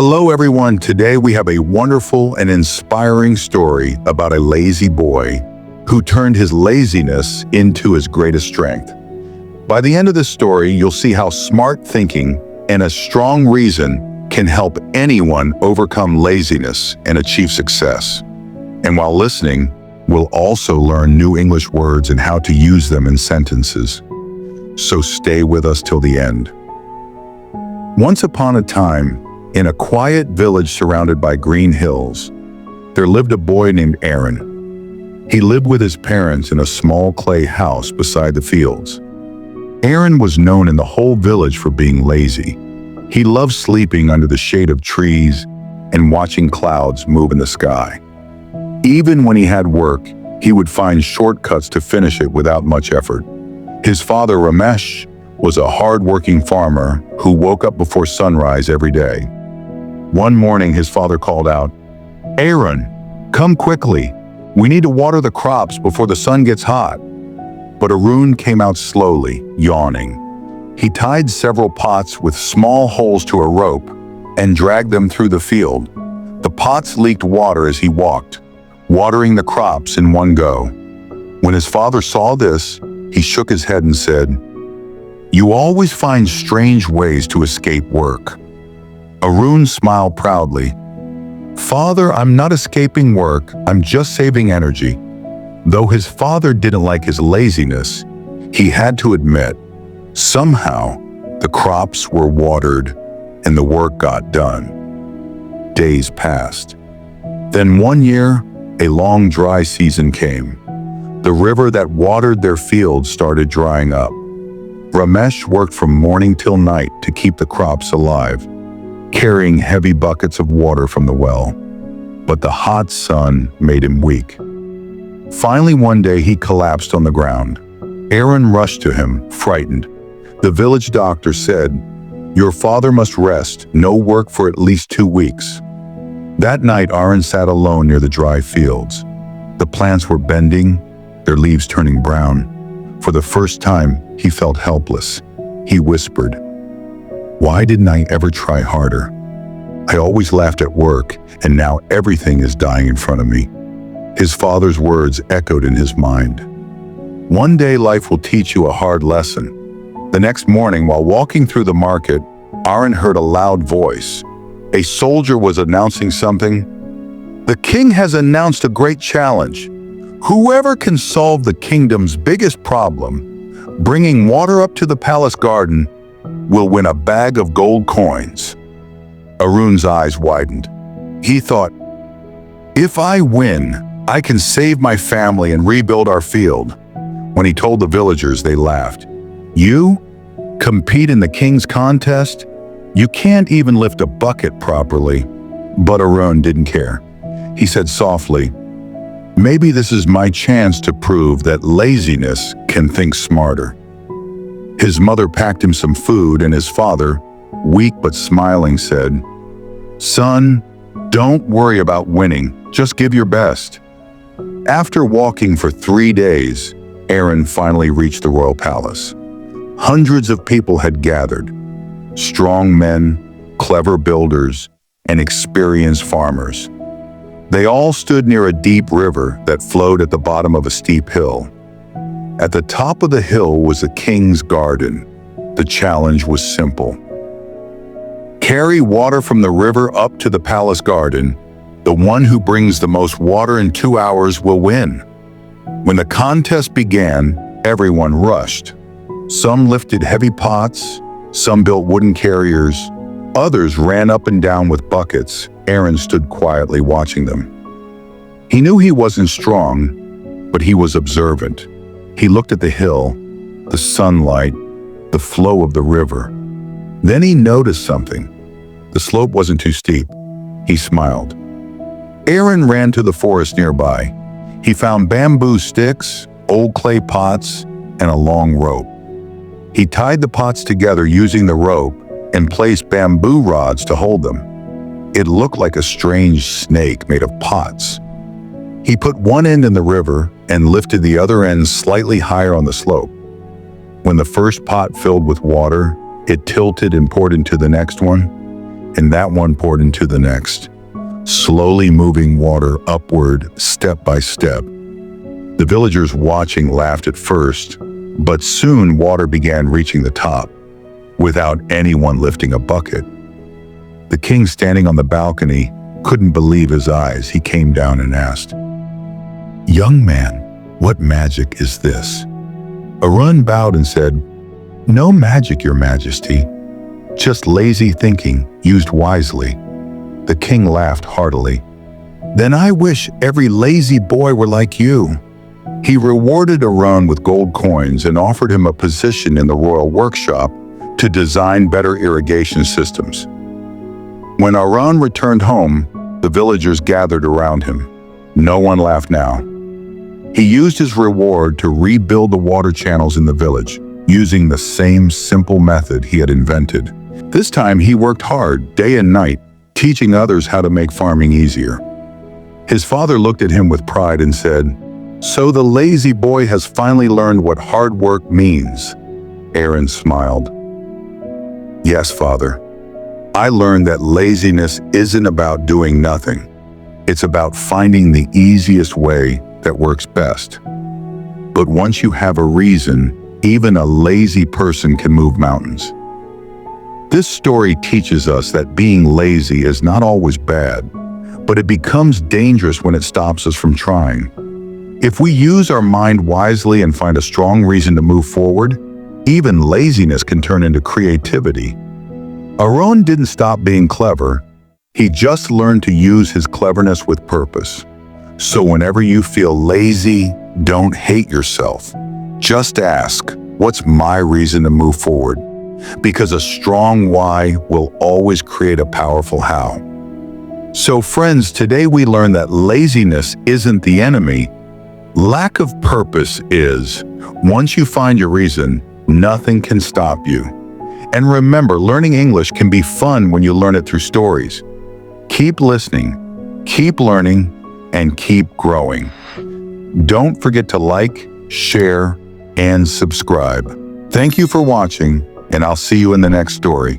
Hello everyone, today we have a wonderful and inspiring story about a lazy boy who turned his laziness into his greatest strength. By the end of this story, you'll see how smart thinking and a strong reason can help anyone overcome laziness and achieve success. And while listening, we'll also learn new English words and how to use them in sentences. So stay with us till the end. Once upon a time, in a quiet village surrounded by green hills, there lived a boy named Aaron. He lived with his parents in a small clay house beside the fields. Aaron was known in the whole village for being lazy. He loved sleeping under the shade of trees and watching clouds move in the sky. Even when he had work, he would find shortcuts to finish it without much effort. His father, Ramesh, was a hard-working farmer who woke up before sunrise every day. One morning, his father called out, "Aaron, come quickly. We need to water the crops before the sun gets hot." But Arun came out slowly, yawning. He tied several pots with small holes to a rope and dragged them through the field. The pots leaked water as he walked, watering the crops in one go. When his father saw this, he shook his head and said, "You always find strange ways to escape work." Arun smiled proudly. "Father, I'm not escaping work, I'm just saving energy." Though his father didn't like his laziness, he had to admit, somehow the crops were watered and the work got done. Days passed. Then one year, a long dry season came. The river that watered their fields started drying up. Ramesh worked from morning till night to keep the crops alive, carrying heavy buckets of water from the well. But the hot sun made him weak. Finally, one day he collapsed on the ground. Aaron rushed to him, frightened. The village doctor said, "Your father must rest, no work for at least 2 weeks." That night, Aaron sat alone near the dry fields. The plants were bending, their leaves turning brown. For the first time, he felt helpless. He whispered, "Why didn't I ever try harder? I always laughed at work, and now everything is dying in front of me." His father's words echoed in his mind. One day life will teach you a hard lesson. The next morning, while walking through the market, Aaron heard a loud voice. A soldier was announcing something. "The king has announced a great challenge. Whoever can solve the kingdom's biggest problem, bringing water up to the palace garden, will win a bag of gold coins." Arun's eyes widened. He thought, "If I win, I can save my family and rebuild our field." When he told the villagers, they laughed. "You? Compete in the king's contest? You can't even lift a bucket properly." But Arun didn't care. He said softly, "Maybe this is my chance to prove that laziness can think smarter." His mother packed him some food, and his father, weak but smiling, said, "Son, don't worry about winning, just give your best." After walking for 3 days, Aaron finally reached the royal palace. Hundreds of people had gathered, strong men, clever builders, and experienced farmers. They all stood near a deep river that flowed at the bottom of a steep hill. At the top of the hill was the king's garden. The challenge was simple. Carry water from the river up to the palace garden. The one who brings the most water in 2 hours will win. When the contest began, everyone rushed. Some lifted heavy pots, some built wooden carriers, others ran up and down with buckets. Aaron stood quietly watching them. He knew he wasn't strong, but he was observant. He looked at the hill, the sunlight, the flow of the river. Then he noticed something. The slope wasn't too steep. He smiled. Aaron ran to the forest nearby. He found bamboo sticks, old clay pots, and a long rope. He tied the pots together using the rope and placed bamboo rods to hold them. It looked like a strange snake made of pots. He put one end in the river and lifted the other end slightly higher on the slope. When the first pot filled with water, it tilted and poured into the next one. and that one poured into the next, slowly moving water upward step by step. The villagers watching laughed at first, but soon water began reaching the top, without anyone lifting a bucket. The king, standing on the balcony, couldn't believe his eyes. He came down and asked, "Young man, what magic is this?" Arun bowed and said, "No magic, your majesty. Just lazy thinking used wisely." The king laughed heartily. "Then I wish every lazy boy were like you." He rewarded Arun with gold coins and offered him a position in the royal workshop to design better irrigation systems. When Arun returned home, the villagers gathered around him. No one laughed now. He used his reward to rebuild the water channels in the village, using the same simple method he had invented. This time he worked hard, day and night, teaching others how to make farming easier. His father looked at him with pride and said, "So the lazy boy has finally learned what hard work means." Aaron smiled. "Yes, father. I learned that laziness isn't about doing nothing. It's about finding the easiest way that works best. But once you have a reason, even a lazy person can move mountains." This story teaches us that being lazy is not always bad, but it becomes dangerous when it stops us from trying. If we use our mind wisely and find a strong reason to move forward, even laziness can turn into creativity. Arun didn't stop being clever. He just learned to use his cleverness with purpose. So whenever you feel lazy, don't hate yourself. Just ask, what's my reason to move forward? Because a strong why will always create a powerful how. So friends, today we learned that laziness isn't the enemy. Lack of purpose is. Once you find your reason, nothing can stop you. And remember, learning English can be fun when you learn it through stories. Keep listening, keep learning, and keep growing. Don't forget to like, share, and subscribe. Thank you for watching, and I'll see you in the next story.